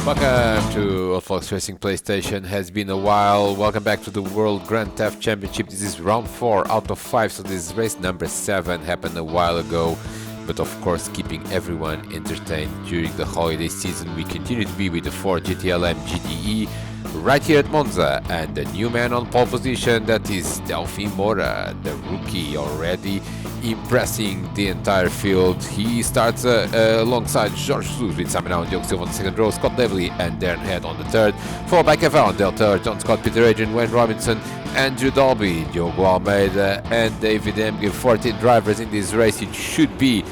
Welcome to Fox Racing PlayStation. Has been a while. Welcome back to the World Grand Theft Championship. This is round 4 out of 5, so this is race number 7. Happened a while ago, but of course keeping everyone entertained during the holiday season. We continue to be with the Ford GTLM GTE right here at Monza, and the new man on pole position, that is Delphi Mora, the rookie, already impressing the entire field. He starts alongside George Jesus with Simon and Diogo Silva on the second row, Scott Devley and Darren Head on the third, followed by Kevin Del Taylor, John Scott, Peter Adrian, Wayne Robinson, Andrew Dolby, Diogo Almeida and David Emge. 14 drivers in this race. It should be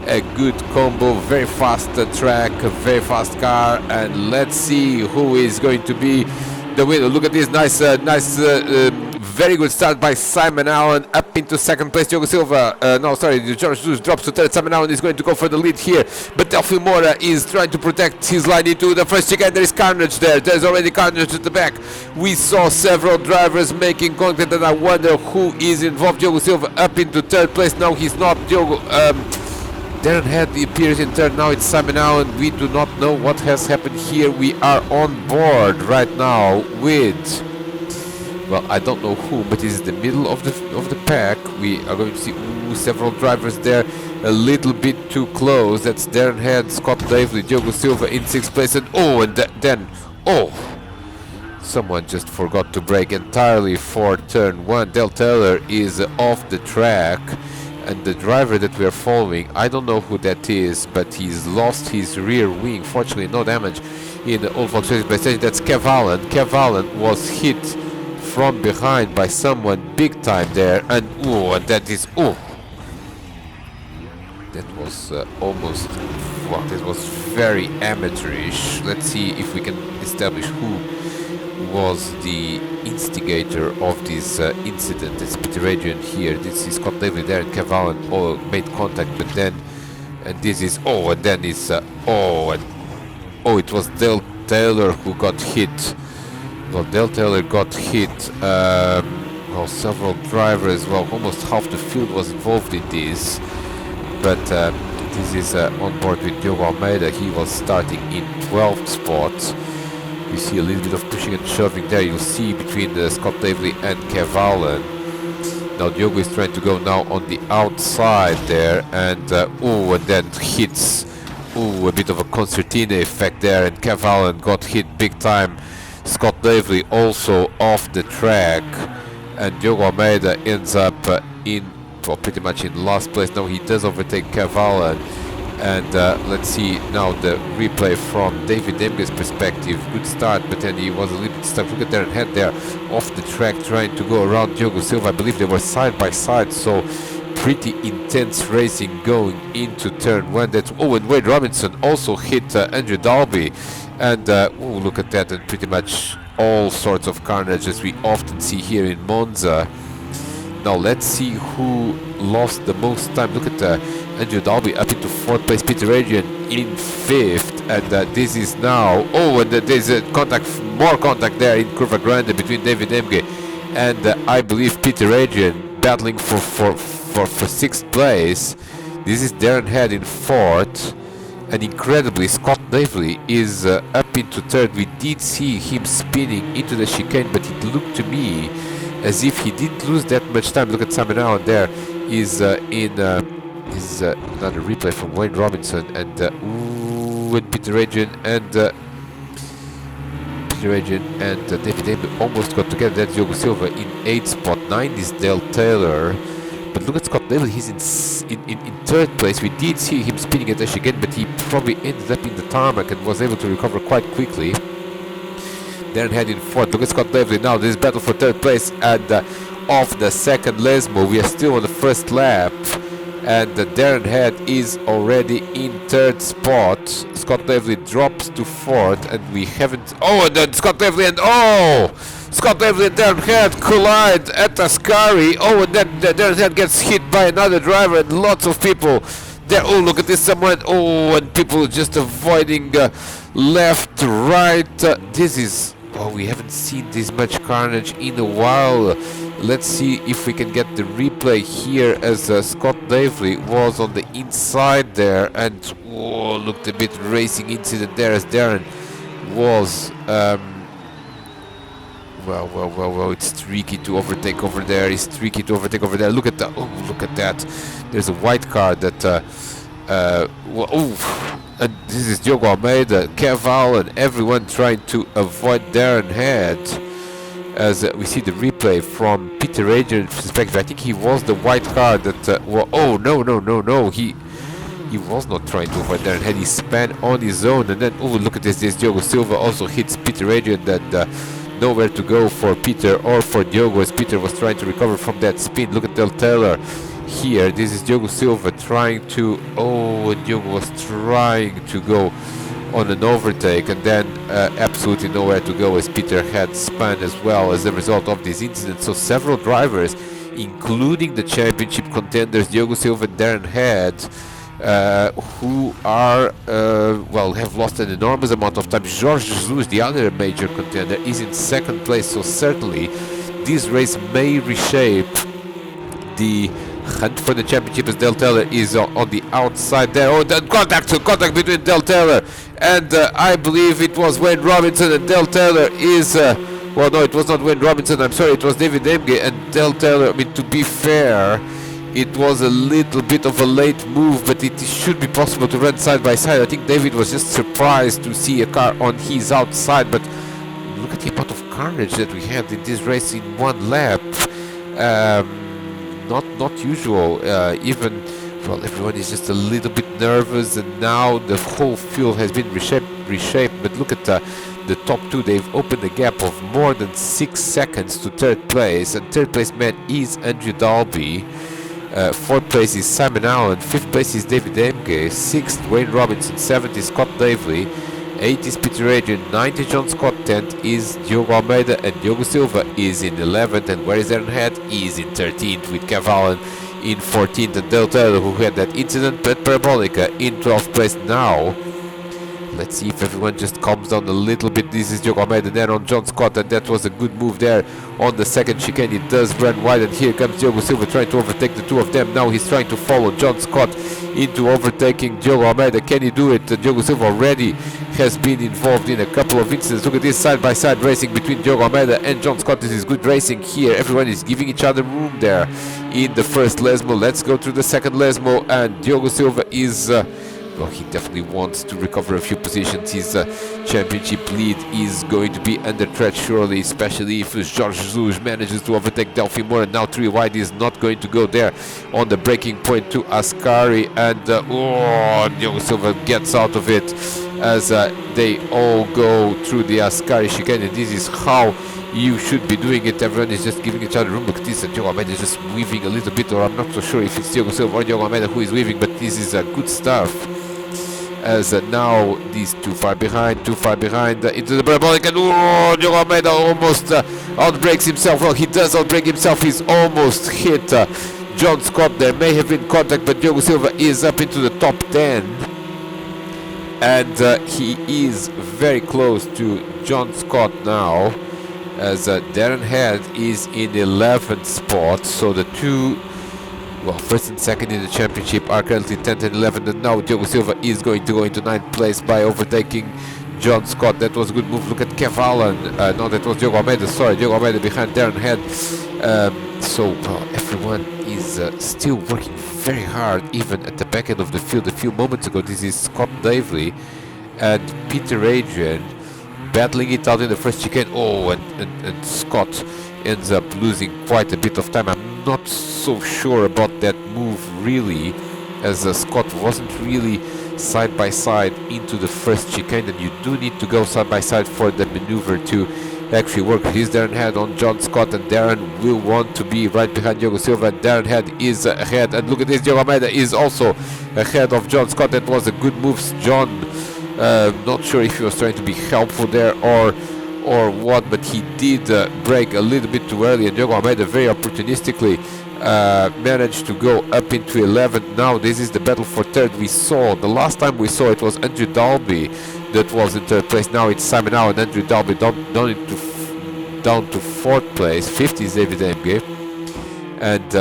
a good combo, very fast track, a very fast car, and let's see who is going to be the winner. Look at this nice very good start by Simon Allen, up into second place. Diogo Silva, George Jesus drops to third. Simon Allen is going to go for the lead here, but Delphi Mora is trying to protect his line into the first chicane. There is carnage there. There's already carnage at the back. We saw several drivers making contact, and I wonder who is involved. Diogo Silva up into third place. Now he's not. Darren Head appears in third. Now it's Simon Allen. We do not know what has happened here. We are on board right now with, well, I don't know who, but it's the middle of the pack. We are going to see several drivers there, a little bit too close. That's Darren Head, Scott Davely, Diogo Silva in sixth place, and then someone just forgot to brake entirely for turn one. Del Taylor is off the track, and the driver that we are following, I don't know who that is, but he's lost his rear wing. Fortunately, no damage in the old Fox Racing PlayStation. That's Kev Allen. Kev Allen was hit from behind by someone big time there, and that was almost, well, this was very amateurish. Let's see if we can establish who was the instigator of this incident. It's Peter Adrian here. This is Scott Davey there, and Kev Allen all made contact, but then, and this is, and then it's, it was Del Taylor who got hit. Well, Del Taylor got hit. Several drivers, almost half the field was involved in this. But this is on board with Diogo Almeida. He was starting in 12th spot. You see a little bit of pushing and shoving there. You'll see between Scott Davely and Kev Allen. Now Diogo is trying to go now on the outside there, and then hits. A bit of a concertina effect there, and Kev Allen got hit big time. Scott Davely also off the track, and Diogo Almeida ends up pretty much in last place. Now he does overtake Kev Allen, and let's see now the replay from David Emge's perspective. Good start, but then he was a little bit stuck. Look at Darren Head there off the track trying to go around Diogo Silva. I believe they were side by side, so pretty intense racing going into turn one. That's and Wade Robinson also hit Andrew Dalby. And look at that, and pretty much all sorts of carnage as we often see here in Monza. Now let's see who lost the most time. Look at Andrew Dalby up into 4th place, Peter Adrian in 5th, and this is now, and there's more contact there in Curva Grande between David Emge and I believe Peter Adrian, battling for 6th place. This is Darren Head in 4th. And incredibly, Scott Davely is up into 3rd. We did see him spinning into the chicane, but it looked to me as if he didn't lose that much time. Look at Simon Allen there. Is another replay from Wayne Robinson, and Peter Adrian and David Emge almost got together. That's Diogo Silva in 8th spot. 9 is Del Taylor. But look at Scott Davely, he's in 3rd place. We did see him spinning at the chicane, but he probably ended up in the tarmac and was able to recover quite quickly. Darren Head in 4th. Look at Scott Davely now. This battle for 3rd place, and off the second Lesmo. We are still on the first lap, and Darren Head is already in 3rd spot. Scott Davely drops to 4th, and we haven't. And then Scott Davely and Scott Davely and Darren Head collide at Ascari. And then Darren Head gets hit by another driver, and lots of people there. Look at this, someone. And people just avoiding left, right. This is. We haven't seen this much carnage in a while. Let's see if we can get the replay here, as Scott Davely was on the inside there, and looked a bit racing incident there as Darren was well, it's tricky to overtake over there. It's tricky to overtake over there. Look at that. Oh, look at that. There's a white car that and this is Diogo Almeida, Keval, and everyone trying to avoid Darren Head. As we see the replay from Peter Adrian's perspective, I think he was the white car that oh no, he was not trying to avoid Darren Head. He spun on his own, and then oh, look at this Diogo Silva also hits Peter Adrian. That nowhere to go for Peter or for Diogo, as Peter was trying to recover from that spin. Look at Del Taylor here. This is Diogo Silva trying to, Diogo was trying to go on an overtake, and then absolutely nowhere to go, as Peter had spun as well as a result of this incident. So several drivers, including the championship contenders Diogo Silva and Darren Head, who are have lost an enormous amount of time. Jorge Jesus, the other major contender, is in second place, so certainly this race may reshape the hunt for the championship, as Del Taylor is on the outside there. Oh, the contact between Del Taylor and I believe it was Wayne Robinson, and Del Taylor is well, no, it was not Wayne Robinson, I'm sorry, it was David Emge. And Del Taylor, I mean, to be fair, it was a little bit of a late move, but it should be possible to run side by side. I think David was just surprised to see a car on his outside, but look at the amount of carnage that we had in this race in one lap. Not usual. Even, well, everyone is just a little bit nervous, and now the whole field has been reshaped. But look at the top two. They've opened a gap of more than 6 seconds to third place, and third place man is Andrew Dalby. Fourth place is Simon Allen. Fifth place is David Emge. Sixth, Wayne Robinson. Seventh is Scott Davely. 8th is Peter Adrian. 9th is John Scott. 10th is Diogo Almeida, and Diogo Silva is in 11th. And where is Darren Head? He's in 13th, with Keval in 14th, and Del Taylor, who had that incident at Parabolica, in 12th place now. Let's see if everyone just calms down a little bit. This is Diogo Almeida there on John Scott, and that was a good move there on the second chicane. It does run wide, and here comes Diogo Silva trying to overtake the two of them. Now he's trying to follow John Scott into overtaking Diogo Almeida. Can he do it? Diogo Silva already has been involved in a couple of incidents. Look at this side-by-side racing between Diogo Almeida and John Scott. This is good racing here. Everyone is giving each other room there in the first Lesmo. Let's go to the second Lesmo, and Diogo Silva is... well, he definitely wants to recover a few positions. His championship lead is going to be under threat surely, especially if Jorge Jesus manages to overtake Delphi Moore. And now 3 wide is not going to go there on the braking point to Ascari, and Diogo Silva gets out of it as they all go through the Ascari chicane. And this is how you should be doing it. Everyone is just giving each other room. Look at this, Diogo Almeida is just weaving a little bit, or I'm not so sure if it's Diogo Silva or Diogo Almeida who is weaving, but this is good stuff. As now these too far behind into the parabolic, and Diogo Almeida almost outbreaks himself. Well, he does outbreak himself. He's almost hit John Scott. There may have been contact, but Diogo Silva is up into the top 10, and he is very close to John Scott now, as Darren Head is in 11th spot. So the two, well, first and second in the championship are currently 10th and 11th, and now Diogo Silva is going to go into 9th place by overtaking John Scott. That was a good move. Look at Kevalan. No, that was Diogo Almeida. Sorry, Diogo Almeida behind Darren Head. So everyone is still working very hard, even at the back end of the field. A few moments ago, this is Scott Davely and Peter Adrian battling it out in the first chicane. Oh, and Scott ends up losing quite a bit of time. I'm not so sure about that move really, as Scott wasn't really side by side into the first chicane, and you do need to go side by side for the maneuver to actually work. Here's Darren Head on John Scott, and Darren will want to be right behind Diogo Silva, and Darren Head is ahead. And look at this, Diogo Almeida is also ahead of John Scott. That was a good move. John, not sure if he was trying to be helpful there or what, but he did brake a little bit too early, and Diogo Almeida very opportunistically managed to go up into 11th. Now this is the battle for third. We saw, the last time we saw it was Andrew Dalby that was in third place. Now it's Simon Howe and Andrew Dalby down to fourth place. Fifth is David Emge, and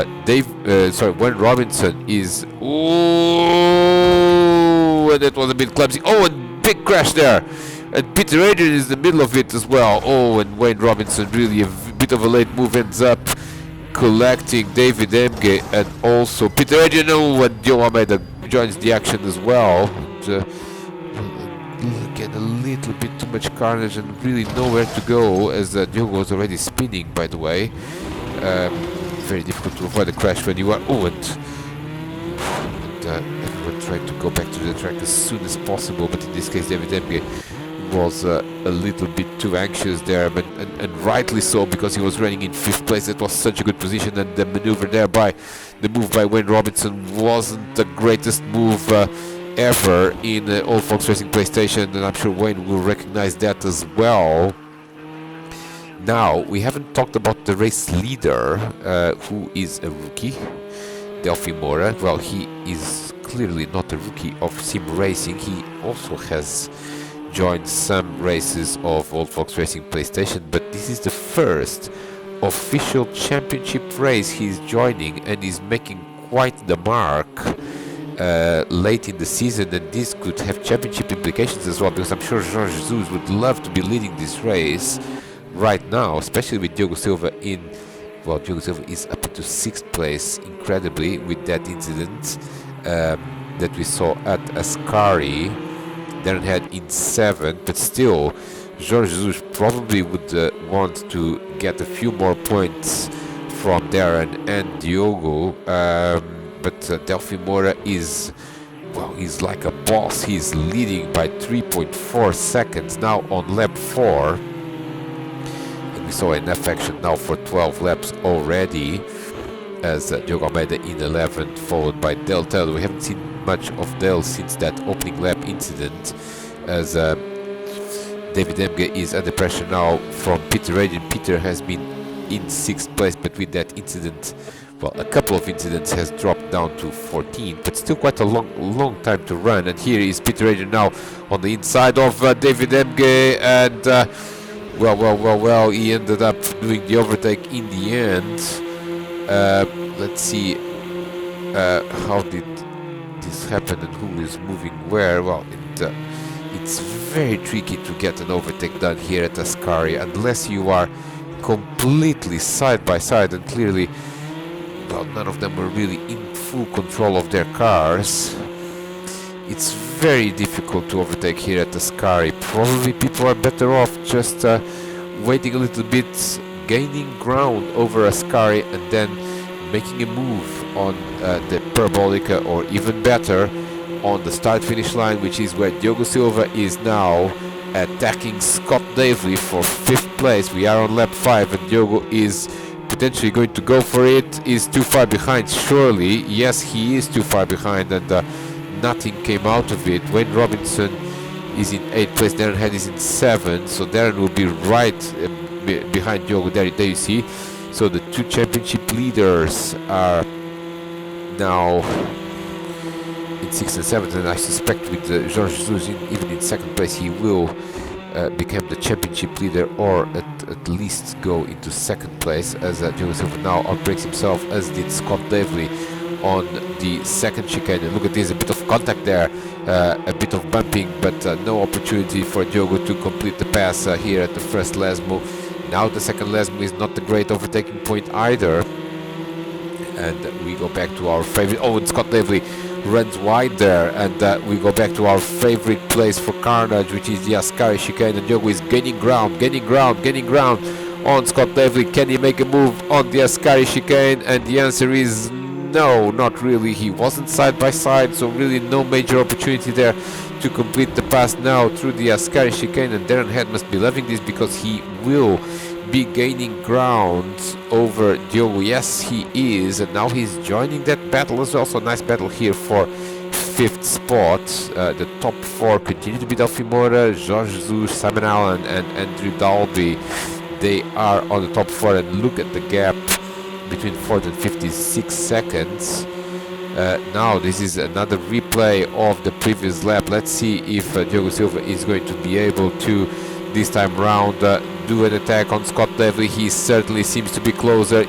Wayne Robinson is, and that was a bit clumsy. Oh, a big crash there And Peter Adrian is in the middle of it as well. Oh, and Wayne Robinson, really a bit of a late move, ends up collecting David Emge, and also Peter Adrian. Oh, and Diogo Almeida joins the action as well. And, again, a little bit too much carnage and really nowhere to go, as Diogo was already spinning, by the way. Very difficult to avoid a crash when you are... Oh, and everyone tried to go back to the track as soon as possible, but in this case David Emge was a little bit too anxious there, but and rightly so, because he was running in 5th place. It was such a good position, and the maneuver there by the move by Wayne Robinson wasn't the greatest move ever in Old Fox Racing PlayStation, and I'm sure Wayne will recognize that as well. Now, we haven't talked about the race leader, who is a rookie, Delphi Moura. Well, he is clearly not a rookie of sim racing. He also has joined some races of Old Fox Racing PlayStation, but this is the first official championship race he's joining, and he's making quite the mark late in the season, and this could have championship implications as well, because I'm sure Jorge Jesus would love to be leading this race right now, especially with Diogo Silva in... Well, Diogo Silva is up into 6th place, incredibly, with that incident that we saw at Ascari. Darren had in 7th, but still, Jorge Jesus probably would want to get a few more points from Darren and Diogo. But Delphi Moura is, well, he's like a boss. He's leading by 3.4 seconds now on lap 4. And we saw enough action now for 12 laps already, as Diogo Almeida in 11th, followed by Dale Taylor. We haven't seen much of Dale since that opening lap incident, as David Emge is under pressure now from Peter Adrian. Peter has been in 6th place, but with that incident, well, a couple of incidents, has dropped down to 14, but still quite a long time to run. And here is Peter Adrian now on the inside of David Emge, and well, he ended up doing the overtake in the end. Let's see how did this happen and who is moving where. Well, it's very tricky to get an overtake done here at Ascari unless you are completely side by side, and clearly, well, none of them were really in full control of their cars. It's very difficult to overtake here at Ascari. Probably people are better off just waiting a little bit, gaining ground over Ascari, and then making a move on the Parabolica, or even better, on the start-finish line, which is where Diogo Silva is now attacking Scott Davely for 5th place. We are on lap 5, and Diogo is potentially going to go for it. Is too far behind, surely. Yes, he is too far behind, and nothing came out of it. Wayne Robinson is in 8th place, Darren Head is in 7th, so Darren will be right behind Diogo. There you see. So the two championship leaders are now in 6th and 7th, and I suspect with Jorge Jesus even in 2nd place, he will become the championship leader, or at least go into 2nd place, as Diogo Silva now outbreaks himself, as did Scott Davely on the 2nd chicane. And look at this, a bit of contact there, a bit of bumping, but no opportunity for Diogo to complete the pass here at the first Lesmo. Now the second Lesmo is not the great overtaking point either, and we go back to our favorite... Oh, and Scott Davely runs wide there, and we go back to our favorite place for carnage, which is the Ascari chicane, and Diogo is gaining ground on Scott Davely. Can he make a move on the Ascari chicane? And the answer is no, not really. He wasn't side by side, so really no major opportunity there to complete the pass now through the Ascari chicane, and Darren Head must be loving this, because he will be gaining ground over Diogo. Yes, he is, and now he's joining that battle as well. So nice battle here for 5th spot. The top 4 continue to be Delphi Moura, Jorge Jesus, Simon Allen, and Andrew Dalby. They are on the top 4, and look at the gap between 4th and 5th is 6 seconds. Now this is another replay of the previous lap. Let's see if Diogo Silva is going to be able to, this time round, do an attack on Scott Davely. He certainly seems to be closer.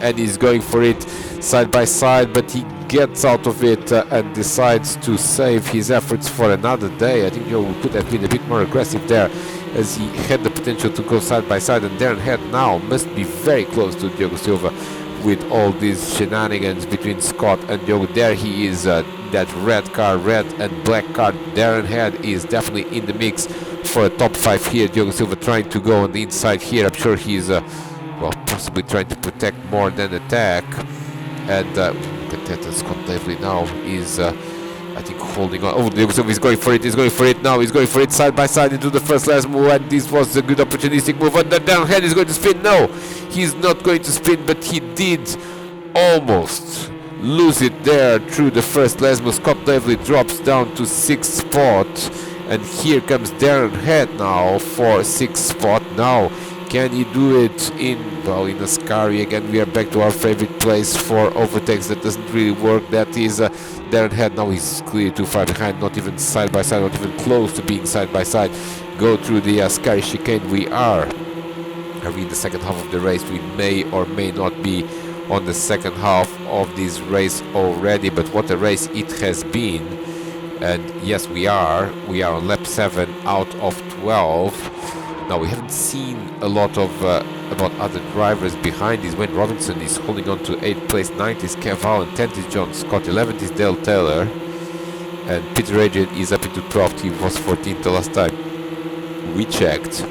And he's going for it side by side, but he gets out of it and decides to save his efforts for another day. I think Diogo could have been a bit more aggressive there, as he had the potential to go side by side, and Darren Head now must be very close to Diogo Silva with all these shenanigans between Scott and Diogo. There he is, that red and black car. Darren Head is definitely in the mix for a top 5 here. Diogo Silva trying to go on the inside here. I'm sure he's well, possibly trying to protect more than attack. And look at that, Scott Lively now is I think holding on. Oh, Diogo Silva is going for it, now, he's going for it side by side into the first last move, and this was a good opportunistic move, and the Darren Head is going to spin. No, he's not going to spin, but he did almost lose it there through the first last move. Scott Lively drops down to 6th spot, and here comes Darren Head now for 6th spot. Now, can he do it in Ascari? Again, we are back to our favorite place for overtakes. That doesn't really work. That is Darren Head. Now he's clearly too far behind, not even side by side, not even close to being side by side. Go through the Ascari chicane. We are in the second half of the race. We may or may not be on the second half of this race already, but what a race it has been. And yes, we are on lap 7 out of 12. Now, we haven't seen a lot of about other drivers behind this. Wayne Robinson is holding on to 8th place, 9th is Kev Allen, 10th is John Scott, 11th is Dale Taylor, and Peter Adrian is up into 12th. He was 14th the last time we checked.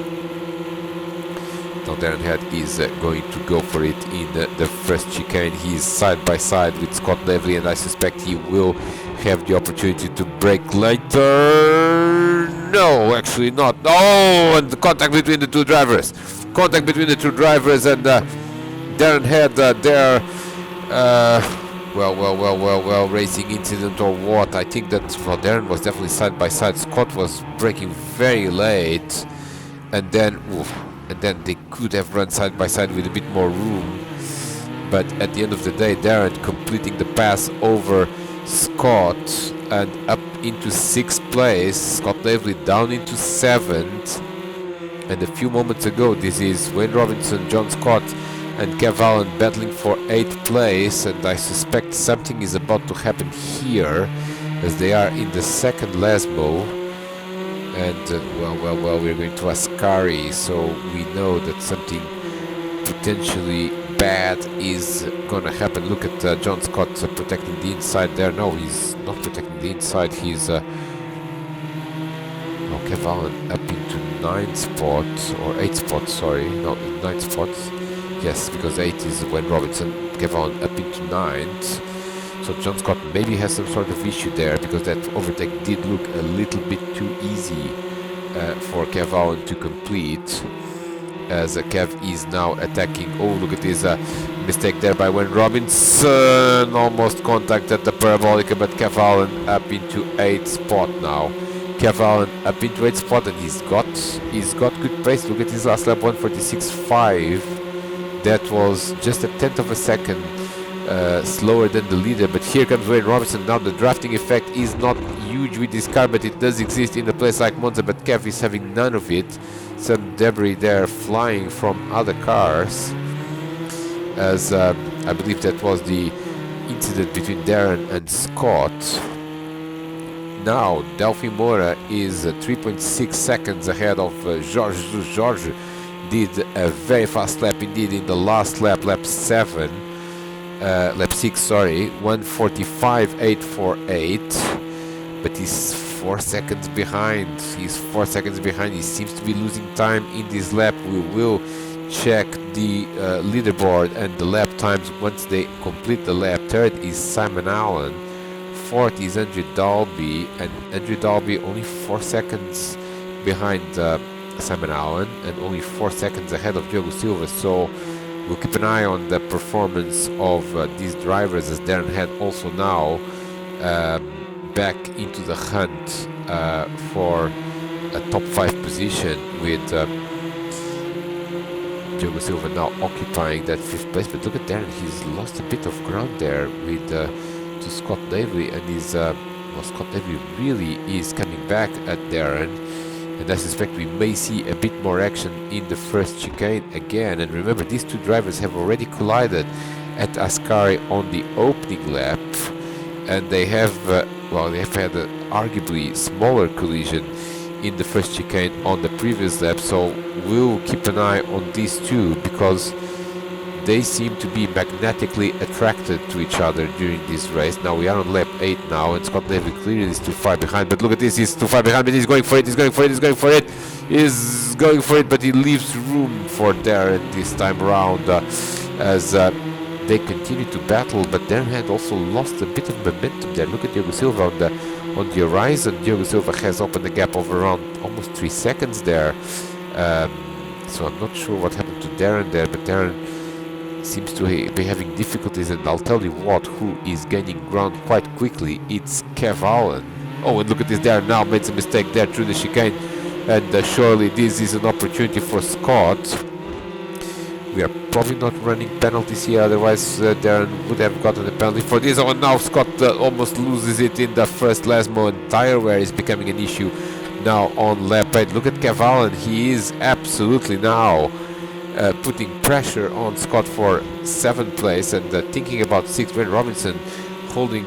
Now Darren Head is going to go for it in the first chicane. He's side by side with Scott Lively, and I suspect he will have the opportunity to brake later. No, actually not. Oh, and the contact between the two drivers. Contact between the two drivers, and Darren Head there. Well, racing incident or what? I think that Darren was definitely side by side. Scott was braking very late, and then they could have run side by side with a bit more room. But at the end of the day, Darren completing the pass over Scott and up into 6th place. Scott Lively down into 7th. And a few moments ago, this is Wayne Robinson, John Scott and Kev Allen battling for 8th place, and I suspect something is about to happen here as they are in the second Lesmo. And we're going to Ascari, so we know that something potentially bad is gonna happen. Look at John Scott protecting the inside there. No, he's not protecting the inside. He's Kev Allen up into 9th spot or 8th spot. Sorry, no, 9th spot. Yes, because 8 is when Robinson. Kev Allen up into 9th. So John Scott maybe has some sort of issue there, because that overtake did look a little bit too easy for Kev Allen to complete, as Kev is now attacking. Oh, look at this mistake there by Wayne Robinson. Almost contacted the parabolica, but Kev Allen up into 8th spot now. Kev Allen up into 8th spot, and he's got good pace. Look at his last lap, 1:46.5. That was just a 1/10 of a second slower than the leader. But here comes Wayne Robinson. Now the drafting effect is not huge with this car, but it does exist in a place like Monza, but Kev is having none of it. Some debris there flying from other cars, as I believe that was the incident between Darren and Scott. Now Delphi Moura is 3.6 seconds ahead of Jorge Jesus. Jorge did a very fast lap indeed in the last lap, lap 6, sorry, 1:45.848, but he's 4 seconds behind. He seems to be losing time in this lap. We will check the leaderboard and the lap times once they complete the lap. Third is Simon Allen, fourth is Andrew Dalby, and Andrew Dalby only 4 seconds behind Simon Allen, and only 4 seconds ahead of Diogo Silva. So we'll keep an eye on the performance of these drivers, as Darren Head also now back into the hunt for a top 5 position, with Diogo Silva now occupying that 5th place. But look at Darren, he's lost a bit of ground there with to Scott Davey, and Scott Davey really is coming back at Darren. And I suspect we may see a bit more action in the first chicane again. And remember, these two drivers have already collided at Ascari on the opening lap. and they have well, they have had an arguably smaller collision in the first chicane on the previous lap, so we'll keep an eye on these two because they seem to be magnetically attracted to each other during this race. Now we are on lap 8 now, and Scott Daly clearly is too far behind, but look at this, he's too far behind, but he's going for it, he's going for it, he's going for it, he's going for it, but he leaves room for Darren this time around as they continue to battle, but Darren had also lost a bit of momentum there. Look at Diogo Silva on the horizon. Diogo Silva has opened a gap of around almost 3 seconds there. So I'm not sure what happened to Darren there, but Darren seems to be having difficulties, and I'll tell you what, who is gaining ground quite quickly. It's Kev Allen. Oh, and look at this, Darren now made a mistake there through the chicane, and surely this is an opportunity for Scott. We are probably not running penalties here, otherwise Darren would have gotten a penalty for this. Oh, now Scott almost loses it in the first Lasmo, and tire wear is becoming an issue now on lap 8. Look at Kev Allen, he is absolutely now putting pressure on Scott for 7th place, and thinking about 6th. Wayne Robinson holding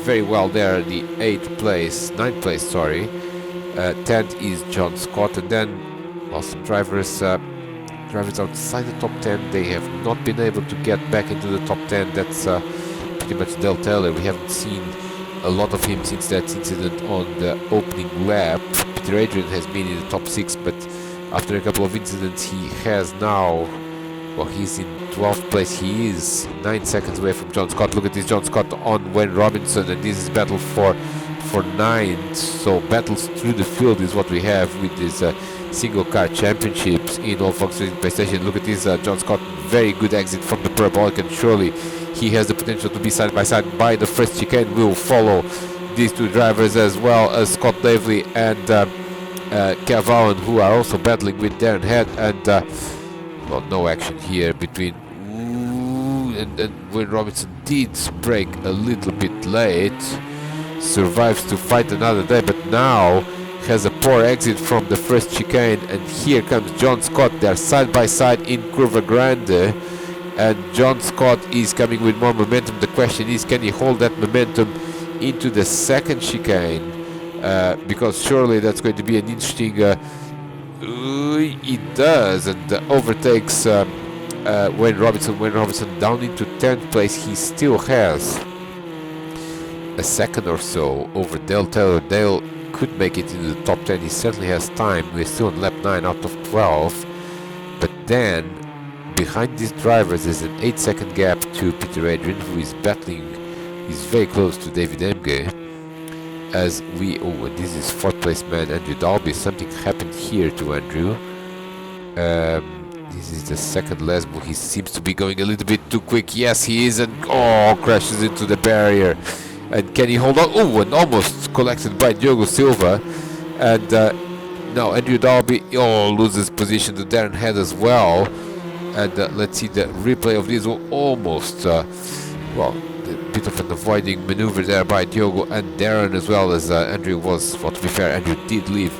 very well there, the 9th place, sorry. 10th is John Scott, and then some drivers outside the top 10, they have not been able to get back into the top 10. That's pretty much Dale Taylor. We haven't seen a lot of him since that incident on the opening lap. Peter Adrian has been in the top 6, but after a couple of incidents he has now, well, he's in 12th place. He is 9 seconds away from John Scott. Look at this, John Scott on Wayne Robinson, and this is battle for 9th. So battles through the field is what we have with these single car championships in all Volkswagen PlayStation. Look at this, John Scott, very good exit from the parabolic, and surely he has the potential to be side by side by the first chicane. We'll follow these two drivers as well as Scott Davely and Kev Allen, who are also battling with Darren Head, and well, no action here between and Wayne Robinson did break a little bit late, survives to fight another day, but now has a poor exit from the first chicane, and here comes John Scott. They're side by side in Curva Grande, and John Scott is coming with more momentum. The question is, can he hold that momentum into the second chicane? Because surely that's going to be an interesting... it does, and overtakes Wayne Robinson. Wayne Robinson down into 10th place. He still has a second or so over Dale Taylor. Dale could make it into the top 10. He certainly has time. We're still on lap 9 out of 12. But then, behind these drivers, there's an 8-second gap to Peter Adrian, who is battling. He's very close to David Emge. As we... Oh, and this is 4th place man, Andrew Dalby. Something happened here to Andrew. This is the second Lesmo. He seems to be going a little bit too quick. Yes, he is, and crashes into the barrier. And can he hold on? Oh, and almost collected by Diogo Silva. And now Andrew Dalby loses position to Darren Head as well. And let's see the replay of this. Almost, well, a bit of an avoiding maneuver there by Diogo and Darren, as well as Andrew was, well, to be fair, Andrew did leave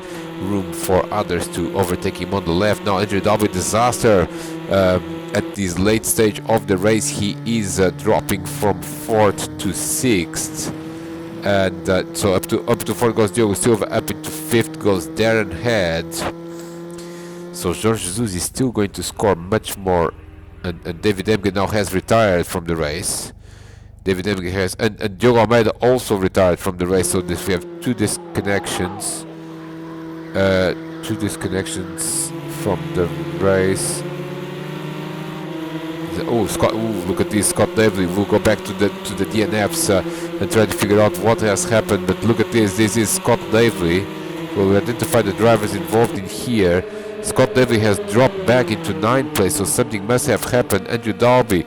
room for others to overtake him on the left. Now Andrew Dalby, disaster at this late stage of the race. He is dropping from 4th to 6th, and so up to 4th goes Diogo Silva, up into 5th goes Darren Head. So Jorge Jesus is still going to score much more, and David Emge now has retired from the race. David Emge has, and Diogo Almeida also retired from the race. So this, we have two disconnections from the race. Scott! Look at this, Scott Davely. We'll go back to the DNFs and try to figure out what has happened. But look at this. This is Scott Davely. We'll identify the drivers involved in here. Scott Davely has dropped back into 9th place, so something must have happened. Andrew Dalby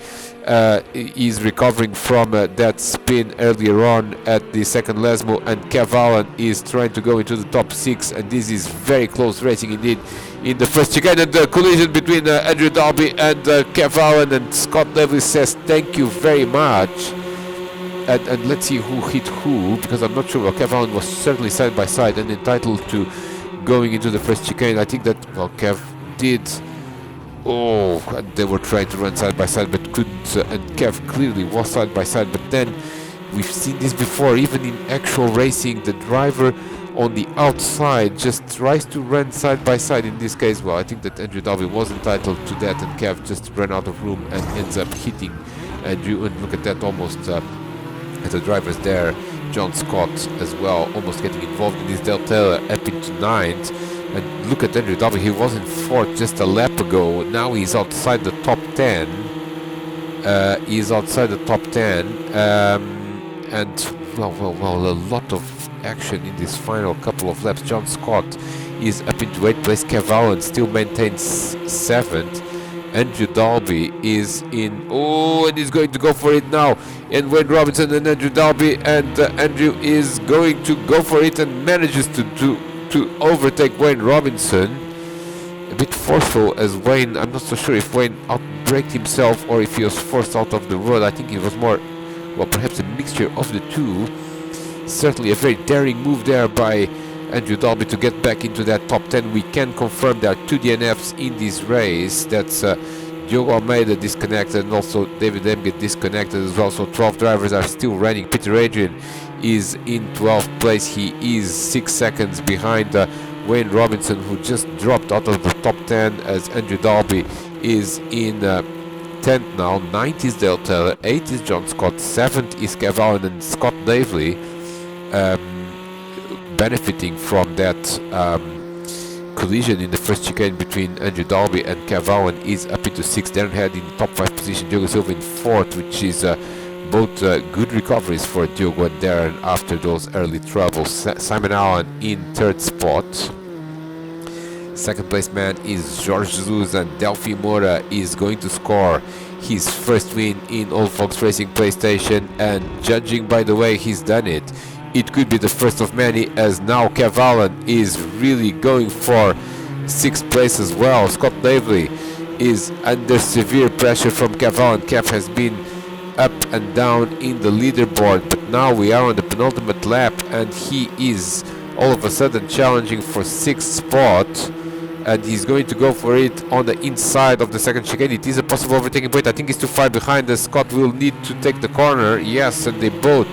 is recovering from that spin earlier on at the second Lesmo, and Kev Allen is trying to go into the top 6, and this is very close racing indeed in the first chicane. And the collision between Andrew Dalby and Kev Allen, and Scott Davely says thank you very much. And let's see who hit who, because I'm not sure. Well, Kev Allen was certainly side by side and entitled to going into the first chicane. I think that, well, Kev did. And they were trying to run side by side but couldn't, and Kev clearly was side by side, but then We've seen this before, even in actual racing. The driver on the outside just tries to run side by side. In this case, well, I think that Andrew Dalby was entitled to that, and Kev just ran out of room and ends up hitting Andrew. And look at that, almost at the drivers there. John Scott as well, almost getting involved in this delta, up into 9th. And look at Andrew Dalby, he was in 4th just a lap ago. Now he's outside the top 10. He's outside the top 10. And well, a lot of action in this final couple of laps. John Scott is up into 8th place. Kev Allen still maintains 7th. Andrew Dalby is in, and he's going to go for it now. And Wayne Robinson and Andrew Dalby, and Andrew is going to go for it and manages to overtake Wayne Robinson. A bit forceful as Wayne. I'm not so sure if Wayne outbraked himself or if he was forced out of the road. I think it was more, well, perhaps a mixture of the two. Certainly a very daring move there by Andrew Dalby to get back into that top 10. We can confirm there are 2 DNFs in this race. That's Diogo Almeida disconnected, and also David Emget disconnected as well. So 12 drivers are still running. Peter Adrian is in 12th place. He is 6 seconds behind Wayne Robinson, who just dropped out of the top 10, as Andrew Dalby is in 10th now. 9th is Dale Taylor, 8th is John Scott, 7th is Kev Allen, and Scott Davely benefiting from that collision in the first chicane between Andrew Dalby and Kev Allen is up into 6th. Darren Head in the top 5 position, Diogo Silva in 4th, which is both good recoveries for Diogo and Darren after those early troubles. Simon Allen in 3rd spot. 2nd place man is Jorge Jesus, and Delphi Moura is going to score his first win in Old Fox Racing PlayStation, and judging by the way he's done it, it could be the first of many, as now Kev Allen is really going for 6th place as well. Scott Davely is under severe pressure from Kev Allen. Kev has been up and down in the leaderboard, but now we are on the penultimate lap, and he is all of a sudden challenging for 6th spot, and he's going to go for it on the inside of the second chicane. It is a possible overtaking point. I think he's too far behind, as Scott will need to take the corner. Yes, and they both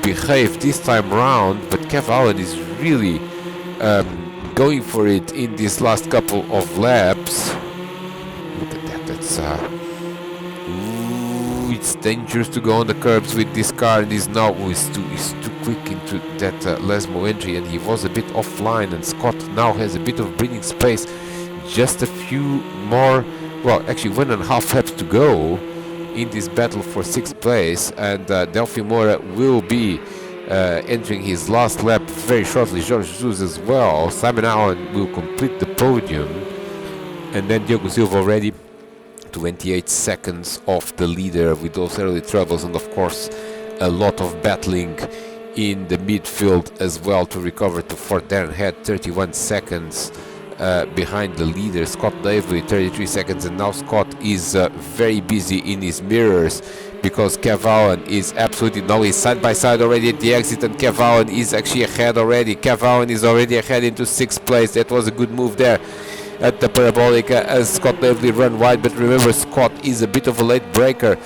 behave this time round, but Kev Allen is really going for it in these last couple of laps. Look at that, that's it's dangerous to go on the curbs with this car, and he's now he's too quick into that Lesmo entry, and he was a bit offline, and Scott now has a bit of breathing space. Just a few more, well, actually 1.5 laps to go in this battle for 6th place, and Delphi Moura will be entering his last lap very shortly. Jorge Jesus as well. Simon Allen will complete the podium, and then Diogo Silva already 28 seconds off the leader with those early troubles, and of course a lot of battling in the midfield as well to recover to 4th. Darren Head 31 seconds behind the leader. Scott Davely 33 seconds, and now Scott is very busy in his mirrors, because Kev Allen is absolutely, now he's side by side already at the exit, and Kev Allen is actually ahead already. Kev Allen is already ahead into 6th place. That was a good move there at the Parabolica as Scott Davely ran wide, but remember, Scott is a bit of a late breaker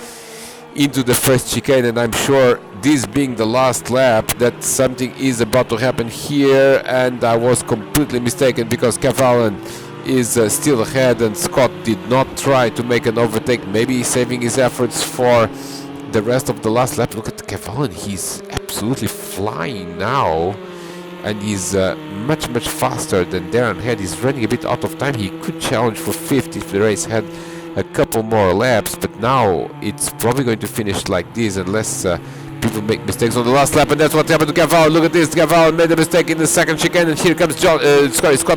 into the first chicane, and I'm sure this being the last lap that something is about to happen here, and I was completely mistaken, because Kev Allen is still ahead, and Scott did not try to make an overtake. Maybe he's saving his efforts for the rest of the last lap. Look at Kev Allen, he's absolutely flying now, and he's much faster than Darren Head. He's running a bit out of time. He could challenge for 5th if the race had a couple more laps, but now it's probably going to finish like this unless people make mistakes on the last lap, and that's what happened to Kev Allen. Look at this, Kev Allen made a mistake in the second chicane, and here comes Scott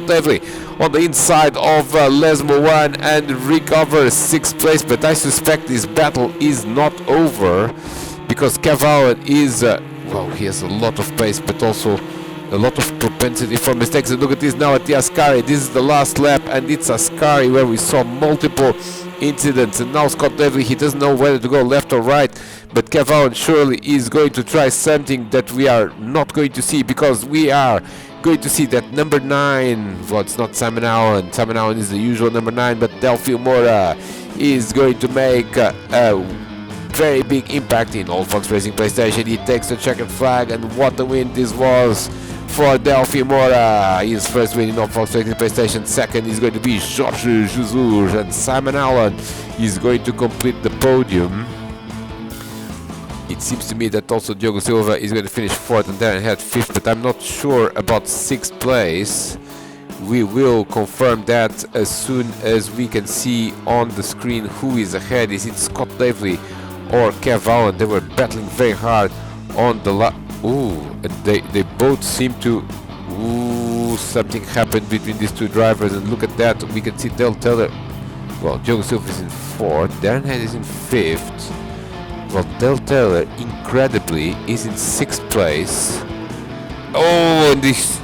Davely on the inside of Lesmo 1 and recovers 6th place, but I suspect this battle is not over, because Kev Allen is, well, he has a lot of pace, but also a lot of propensity for mistakes. And look at this now at the Ascari. This is the last lap, and it's Ascari where we saw multiple incidents, and now Scott Davely, he doesn't know whether to go left or right, but Kev Allen surely is going to try something that we are not going to see, because we are going to see that number 9, well, it's not Simon Allen. Simon Allen is the usual number 9, but Delphi Moura is going to make a very big impact in Old Fox Racing PlayStation. He takes the checkered flag, and what a win this was for Delphi Moura. His first win in Old Fox Racing PlayStation. Second is going to be Jorge Jesus, and Simon Allen is going to complete the podium. It seems to me that also Diogo Silva is going to finish 4th and Darren Head 5th, but I'm not sure about 6th place. We will confirm that as soon as we can see on the screen who is ahead. Is it Scott Davely or Kev Allen? They were battling very hard on the and they both seem to... something happened between these two drivers, and look at that. We can see Del Taylor... Well, Diogo Silva is in 4th, Darren Head is in 5th. Well, Del Taylor, incredibly, is in 6th place. Oh, and this...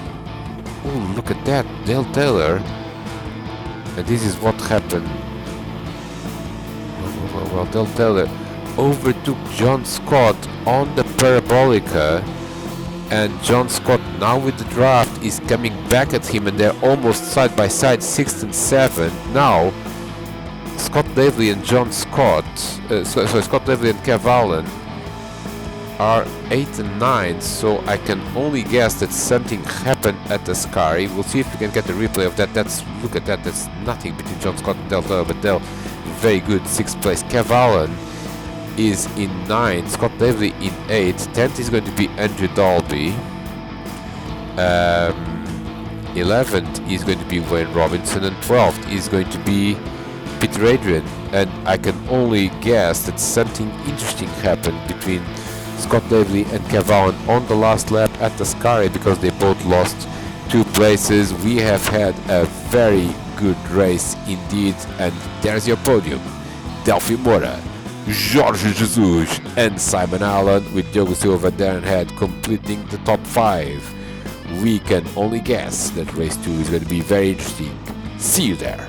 Oh, look at that, Del Taylor. And this is what happened. Well, Del Taylor overtook John Scott on the Parabolica. And John Scott, now with the draft, is coming back at him, and they're almost side by side, 6th and 7th. Now, Scott Davely and John Scott, Scott Davely and Kev Allen are 8th and 9th, so I can only guess that something happened at the Ascari. We'll see if we can get a replay of that. Look at that, that's nothing between John Scott and Del Taylor, but Del, very good, 6th place. Kev Allen is in 9th, Scott Davely in 8th, 10th is going to be Andrew Dalby, 11th is going to be Wayne Robinson, and 12th is going to be Peter Adrian. And I can only guess that something interesting happened between Scott Davely and Kev Allen on the last lap at the Ascari, because they both lost 2 places. We have had a very good race indeed, and there's your podium. Delphi Moura, Jorge Jesus and Simon Allen, with Diogo Silva, Darren Head completing the top 5. We can only guess that race 2 is going to be very interesting. See you there.